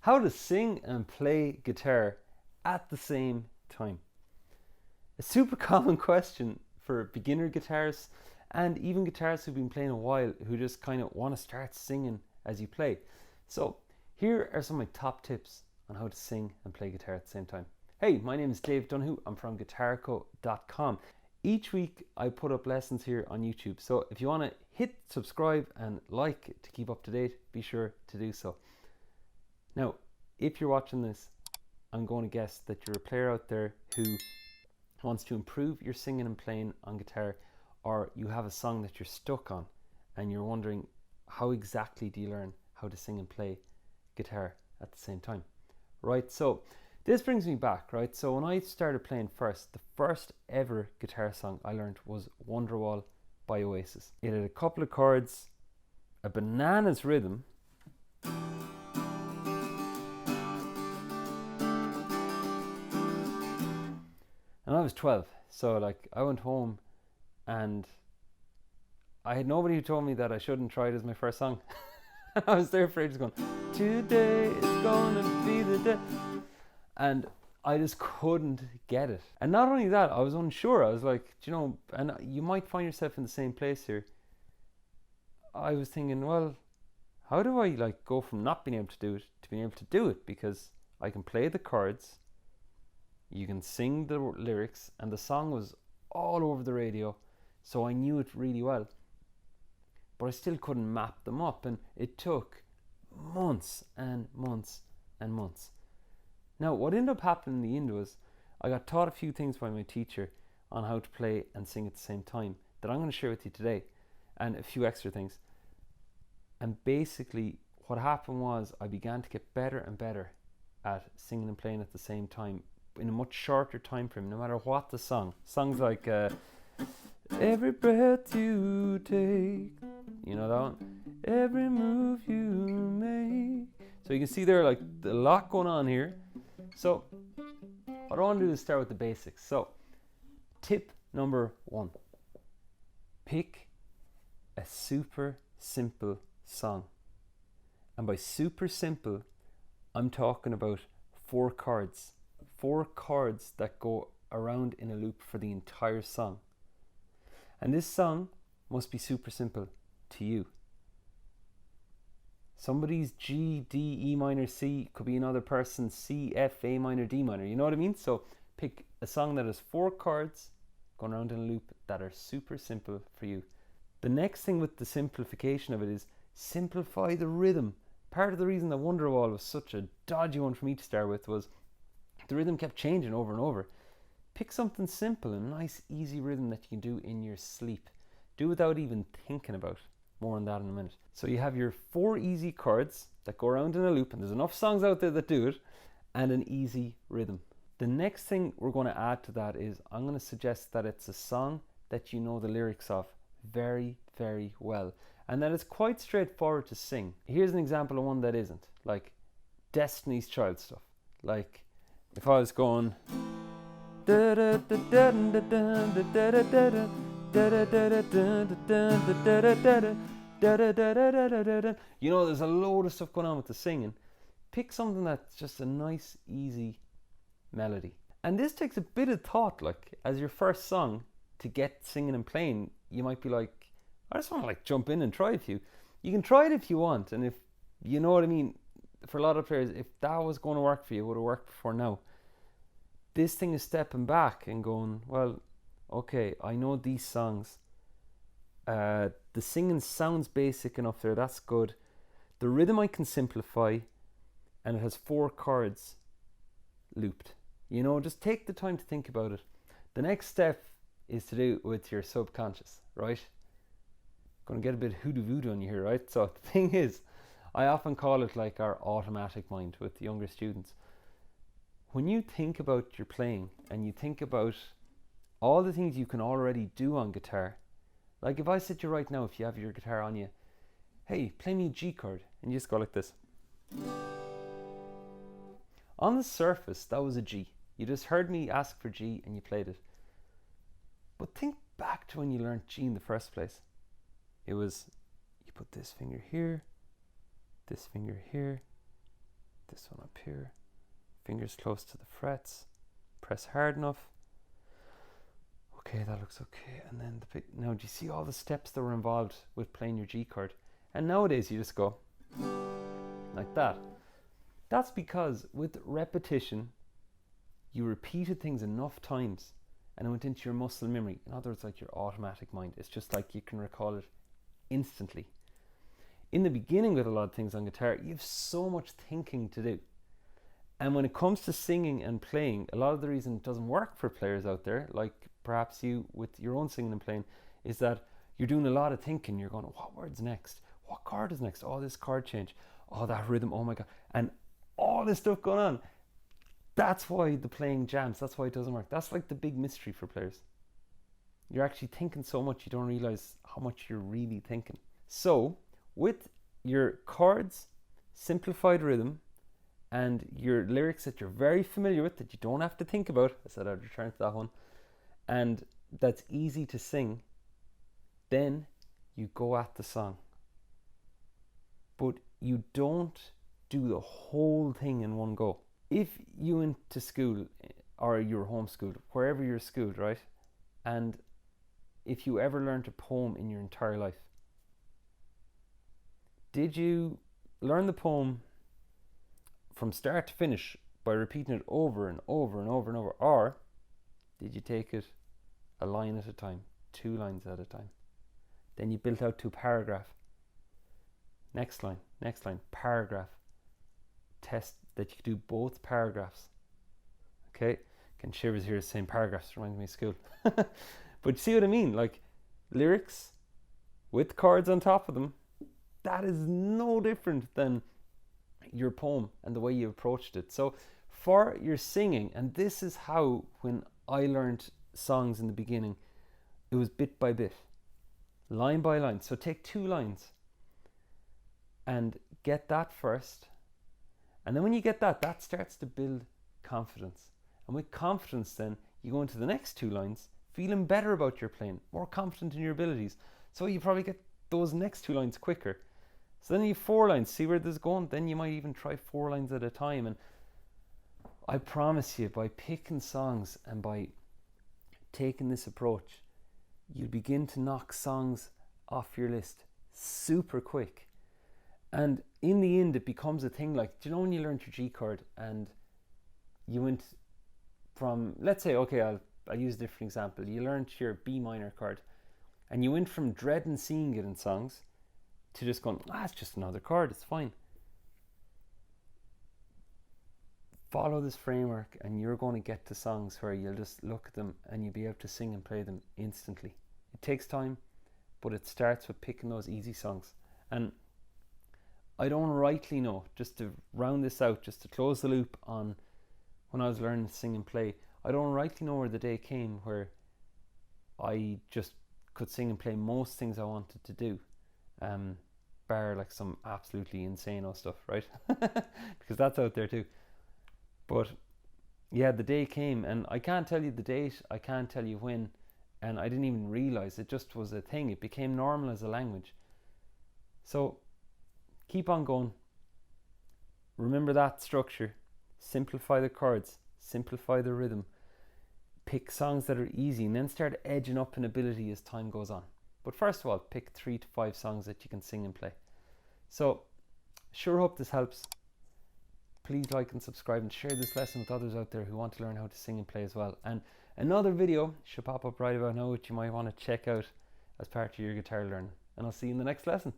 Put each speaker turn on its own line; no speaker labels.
How to sing and play guitar at the same time. A super common question for beginner guitarists and even guitarists who've been playing a while who just kind of want to start singing as you play. So here are some of my top tips on how to sing and play guitar at the same time. Hey, my name is Dave Donoghue. I'm from guitarco.com. Each week I put up lessons here on YouTube. So if you want to hit subscribe and like to keep up to date, be sure to do so. Now, if you're watching this, I'm going to guess that you're a player out there who wants to improve your singing and playing on guitar, or you have a song that you're stuck on and you're wondering how exactly do you learn how to sing and play guitar at the same time. Right, so this brings me back, right? So when I started playing first, the first ever guitar song I learned was Wonderwall by Oasis. It had a couple of chords, a bananas rhythm, and I was 12, so like I went home and I had nobody who told me that I shouldn't try it as my first song. I was there for ages going, today is gonna be the day. And I just couldn't get it. And not only that, I was unsure. I was like, you know, and you might find yourself in the same place here. I was thinking, well, how do I like go from not being able to do it to being able to do it? Because I can play the chords, you can sing the lyrics, and the song was all over the radio, so I knew it really well. But I still couldn't map them up, and it took months and months and months. Now, what ended up happening in the end was I got taught a few things by my teacher on how to play and sing at the same time that I'm going to share with you today, and a few extra things. And basically what happened was I began to get better and better at singing and playing at the same time in a much shorter time frame, no matter what the song. Songs like every breath you take, you know that one? Every move you make. So you can see there like a lot going on here. So what I want to do is start with the basics. So tip number 1, pick a super simple song. And by super simple, I'm talking about 4 chords. 4 chords that go around in a loop for the entire song. And this song must be super simple to you. Somebody's G, D, E minor, C could be another person's C, F, A minor, D minor. You know what I mean? So pick a song that has 4 chords going around in a loop that are super simple for you. The next thing with the simplification of it is simplify the rhythm. Part of the reason that Wonderwall was such a dodgy one for me to start with was the rhythm kept changing over and over. Pick something simple, a nice easy rhythm that you can do in your sleep. Do without even thinking about it. More on that in a minute. So you have your 4 easy chords that go around in a loop, and there's enough songs out there that do it, and an easy rhythm. The next thing we're going to add to that is I'm going to suggest that it's a song that you know the lyrics of very, very well, and that it's quite straightforward to sing. Here's an example of one that isn't, like Destiny's Child stuff. Like if I was going you know, there's a load of stuff going on with the singing. Pick something that's just a nice, easy melody. And this takes a bit of thought, like as your first song to get singing and playing. You might be like, I just want to like jump in and try a few. You can try it if you want, and if you know what I mean, for a lot of players, if that was going to work for you, it would have worked before now. This thing is stepping back and going, well, okay, I know these songs. The singing sounds basic enough there, that's good. The rhythm I can simplify, and it has 4 chords looped. You know, just take the time to think about it. The next step is to do with your subconscious, right? Going to get a bit hoodoo voodoo on you here, right? So the thing is, I often call it like our automatic mind with younger students. When you think about your playing and you think about all the things you can already do on guitar, like if I said to you right now, if you have your guitar on you, hey, play me a G chord, and you just go like this. On the surface, that was a G. You just heard me ask for G and you played it. But think back to when you learned G in the first place. It was, you put this finger here, this finger here, this one up here. Fingers close to the frets. Press hard enough. Okay, that looks okay. And then now do you see all the steps that were involved with playing your G chord? And nowadays you just go like that. That's because with repetition, you repeated things enough times and it went into your muscle memory. In other words, like your automatic mind. It's just like you can recall it instantly. In the beginning with a lot of things on guitar, you have so much thinking to do. And when it comes to singing and playing, a lot of the reason it doesn't work for players out there, like perhaps you with your own singing and playing, is that you're doing a lot of thinking. You're going, what word's next? What chord is next? Oh, this chord change. Oh, that rhythm. Oh my God. And all this stuff going on. That's why the playing jams. That's why it doesn't work. That's like the big mystery for players. You're actually thinking so much you don't realize how much you're really thinking. So with your chords, simplified rhythm, and your lyrics that you're very familiar with, that you don't have to think about, I said I'd return to that one, and that's easy to sing, then you go at the song. But you don't do the whole thing in one go. If you went to school or you're homeschooled, wherever you're schooled, right? And if you ever learned a poem in your entire life, did you learn the poem from start to finish by repeating it over and over and over and over? Or did you take it a line at a time, 2 lines at a time? Then you built out to a paragraph. Next line, paragraph. Test that you could do both paragraphs. Okay, can shivers here saying paragraphs, reminds me of school. But see what I mean? Like lyrics with chords on top of them, that is no different than your poem and the way you approached it. So for your singing, and this is how when I learned songs in the beginning, it was bit by bit, line by line. So take 2 lines and get that first. And then when you get that, that starts to build confidence. And with confidence then, you go into the next 2 lines, feeling better about your playing, more confident in your abilities. So you probably get those next 2 lines quicker. So then you have 4 lines, see where this is going? Then you might even try 4 lines at a time. And I promise you, by picking songs and by taking this approach, you'll begin to knock songs off your list super quick. And in the end, it becomes a thing like, do you know when you learned your G chord and you went from, let's say, okay, I'll use a different example. You learned your B minor chord and you went from dreading seeing it in songs to just going, it's just another chord, it's fine. Follow this framework and you're going to get to songs where you'll just look at them and you'll be able to sing and play them instantly. It takes time, but it starts with picking those easy songs. And I don't rightly know, just to round this out, just to close the loop on when I was learning to sing and play, I don't rightly know where the day came where I just could sing and play most things I wanted to do, bar like some absolutely insane stuff, right? Because that's out there too. But yeah, the day came, and I can't tell you the date, I can't tell you when, and I didn't even realize it just was a thing. It became normal as a language. So keep on going. Remember that structure. Simplify the chords, simplify the rhythm, pick songs that are easy, and then start edging up in ability as time goes on. But first of all, pick 3 to 5 songs that you can sing and play. So sure hope this helps. Please like and subscribe and share this lesson with others out there who want to learn how to sing and play as well. And another video should pop up right about now which you might want to check out as part of your guitar learning. And I'll see you in the next lesson.